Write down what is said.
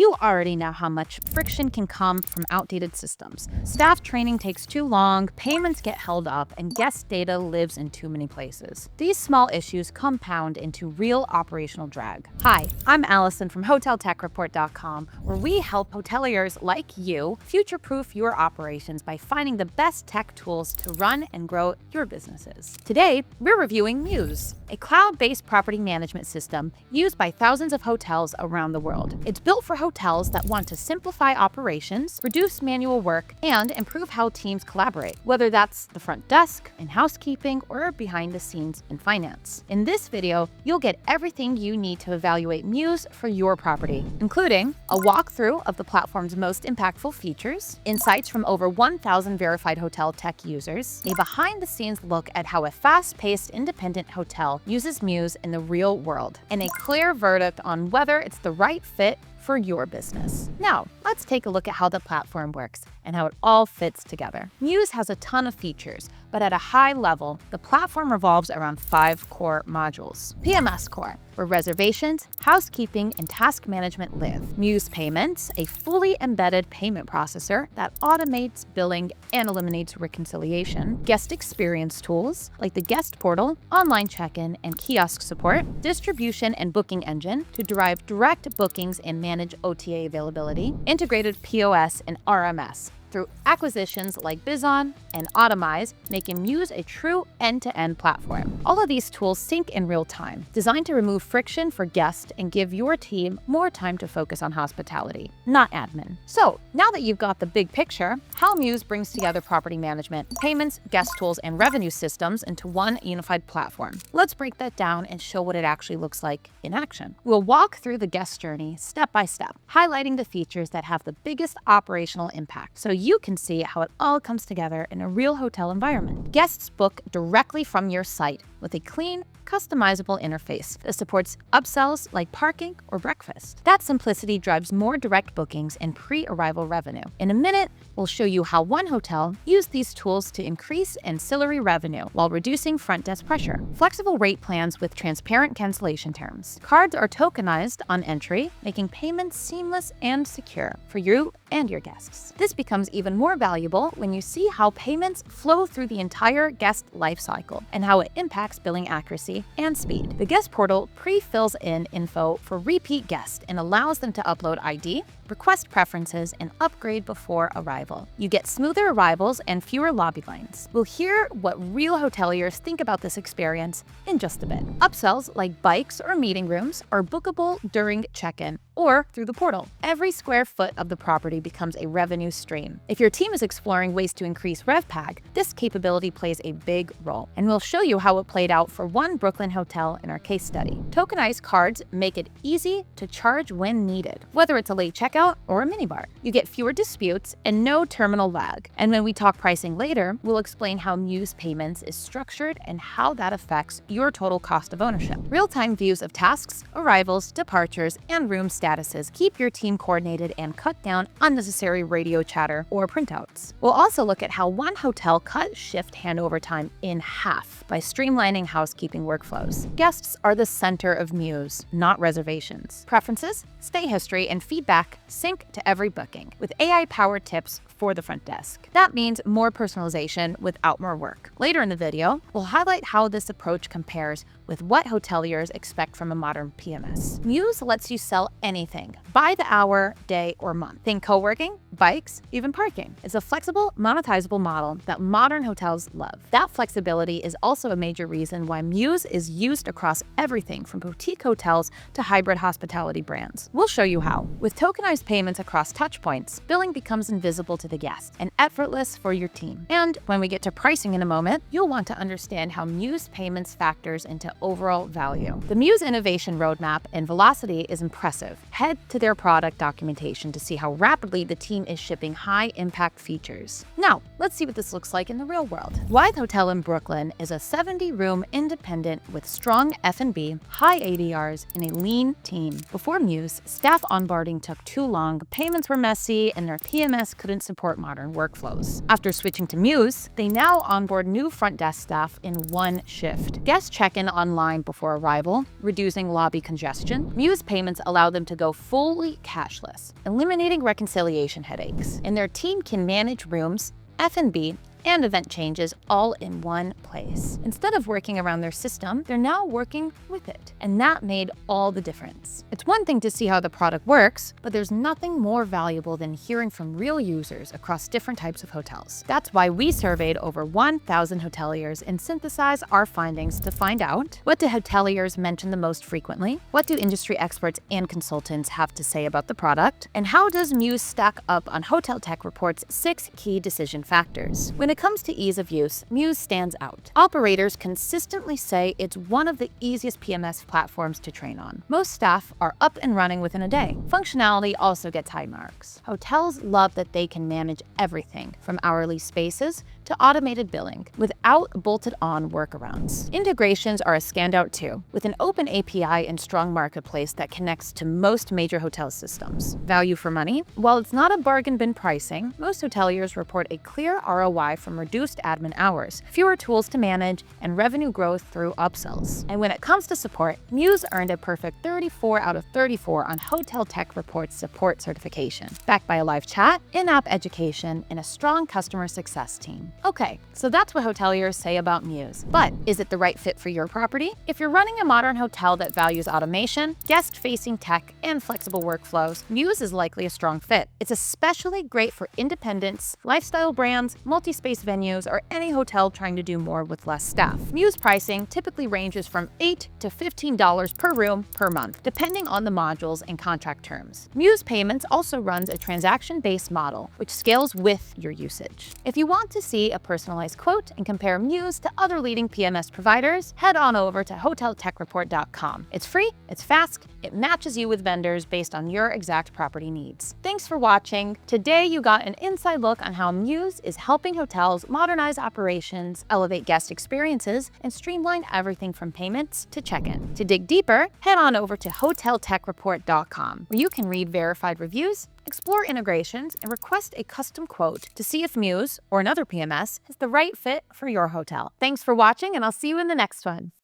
You already know how much friction can come from outdated systems. Staff training takes too long, payments get held up, and guest data lives in too many places. These small issues compound into real operational drag. Hi, I'm Allison from HotelTechReport.com, where we help hoteliers like you future-proof your operations by finding the best tech tools to run and grow your businesses. Today, we're reviewing Mews, a cloud-based property management system used by thousands of hotels around the world. It's built for hotels that want to simplify operations, reduce manual work, and improve how teams collaborate, whether that's the front desk, in housekeeping, or behind the scenes in finance. In this video, you'll get everything you need to evaluate Mews for your property, including a walkthrough of the platform's most impactful features, insights from over 1,000 verified hotel tech users, a behind-the-scenes look at how a fast-paced independent hotel uses Mews in the real world, and a clear verdict on whether it's the right fit for your business. Now, let's take a look at how the platform works and how it all fits together. Mews has a ton of features, but at a high level, the platform revolves around 5 core modules. PMS Core, where reservations, housekeeping, and task management live. Mews Payments, a fully embedded payment processor that automates billing and eliminates reconciliation. Guest experience tools, like the guest portal, online check-in, and kiosk support. Distribution and booking engine, to derive direct bookings and manage OTA availability. Integrated POS and RMS, through acquisitions like Bizon and Automize, making Mews a true end-to-end platform. All of these tools sync in real time, designed to remove friction for guests and give your team more time to focus on hospitality, not admin. So, now that you've got the big picture, how Mews brings together property management, payments, guest tools, and revenue systems into one unified platform. Let's break that down and show what it actually looks like in action. We'll walk through the guest journey step by step, highlighting the features that have the biggest operational impact, so you can see how it all comes together in a real hotel environment. Guests book directly from your site with a clean, customizable interface that supports upsells like parking or breakfast. That simplicity drives more direct bookings and pre-arrival revenue. In a minute, we'll show you how one hotel used these tools to increase ancillary revenue while reducing front desk pressure. Flexible rate plans with transparent cancellation terms. Cards are tokenized on entry, making payments seamless and secure for you and your guests. This becomes even more valuable when you see how payments flow through the entire guest lifecycle and how it impacts billing accuracy and speed. The guest portal pre-fills in info for repeat guests and allows them to upload ID, request preferences, and upgrade before arrival. You get smoother arrivals and fewer lobby lines. We'll hear what real hoteliers think about this experience in just a bit. Upsells like bikes or meeting rooms are bookable during check-in or through the portal. Every square foot of the property becomes a revenue stream. If your team is exploring ways to increase RevPAG, this capability plays a big role, and we'll show you how it played out for one Brooklyn hotel in our case study. Tokenized cards make it easy to charge when needed, whether it's a late checkout or a minibar. You get fewer disputes and no terminal lag. And when we talk pricing later, we'll explain how Mews Payments is structured and how that affects your total cost of ownership. Real-time views of tasks, arrivals, departures, and room statuses keep your team coordinated and cut down unnecessary radio chatter or printouts. We'll also look at how one hotel cut shift handover time in half by streamlining housekeeping workflows. Guests are the center of Mews, not reservations. Preferences, stay history, and feedback sync to every booking, with AI-powered tips for the front desk. That means more personalization without more work. Later in the video, we'll highlight how this approach compares with what hoteliers expect from a modern PMS. Mews lets you sell anything, by the hour, day, or month. Think co-working, bikes, even parking. It's a flexible, monetizable model that modern hotels love. That flexibility is also a major reason why Mews is used across everything from boutique hotels to hybrid hospitality brands. We'll show you how. With tokenized payments across touchpoints, billing becomes invisible to the guest and effortless for your team. And when we get to pricing in a moment, you'll want to understand how Mews Payments factors into overall value. The Mews innovation roadmap and velocity is impressive. Head to their product documentation to see how rapidly the team is shipping high-impact features. Now, let's see what this looks like in the real world. Wythe Hotel in Brooklyn is a 70-room independent with strong F&B, high ADRs, and a lean team. Before Mews, staff onboarding took too long, payments were messy, and their PMS couldn't support modern workflows. After switching to Mews, they now onboard new front desk staff in one shift. Guests check in on online before arrival, reducing lobby congestion. Mews payments allow them to go fully cashless, eliminating reconciliation headaches. And their team can manage rooms, F&B, and event changes all in one place. Instead of working around their system, they're now working with it. And that made all the difference. It's one thing to see how the product works, but there's nothing more valuable than hearing from real users across different types of hotels. That's why we surveyed over 1,000 hoteliers and synthesized our findings to find out: what do hoteliers mention the most frequently? What do industry experts and consultants have to say about the product? And how does Mews stack up on HotelTechReport's 6 key decision factors? When it comes to ease of use, Mews stands out. Operators consistently say it's one of the easiest PMS platforms to train on. Most staff are up and running within a day. Functionality also gets high marks. Hotels love that they can manage everything from hourly spaces to automated billing without bolted-on workarounds. Integrations are a standout too, with an open API and strong marketplace that connects to most major hotel systems. Value for money? While it's not a bargain bin pricing, most hoteliers report a clear ROI from reduced admin hours, fewer tools to manage, and revenue growth through upsells. And when it comes to support, Mews earned a perfect 34 out of 34 on HotelTechReport's support certification, backed by a live chat, in-app education, and a strong customer success team. Okay, so that's what hoteliers say about Mews. But is it the right fit for your property? If you're running a modern hotel that values automation, guest-facing tech, and flexible workflows, Mews is likely a strong fit. It's especially great for independents, lifestyle brands, multi-space venues, or any hotel trying to do more with less staff. Mews pricing typically ranges from $8 to $15 per room per month, depending on the modules and contract terms. Mews Payments also runs a transaction-based model, which scales with your usage. If you want to see a personalized quote and compare Mews to other leading PMS providers, head on over to HotelTechReport.com. It's free, it's fast, it matches you with vendors based on your exact property needs. Thanks for watching. Today you got an inside look on how Mews is helping hotels modernize operations, elevate guest experiences, and streamline everything from payments to check-in. To dig deeper, head on over to HotelTechReport.com, where you can read verified reviews, explore integrations, and request a custom quote to see if Mews or another PMS is the right fit for your hotel. Thanks for watching, and I'll see you in the next one.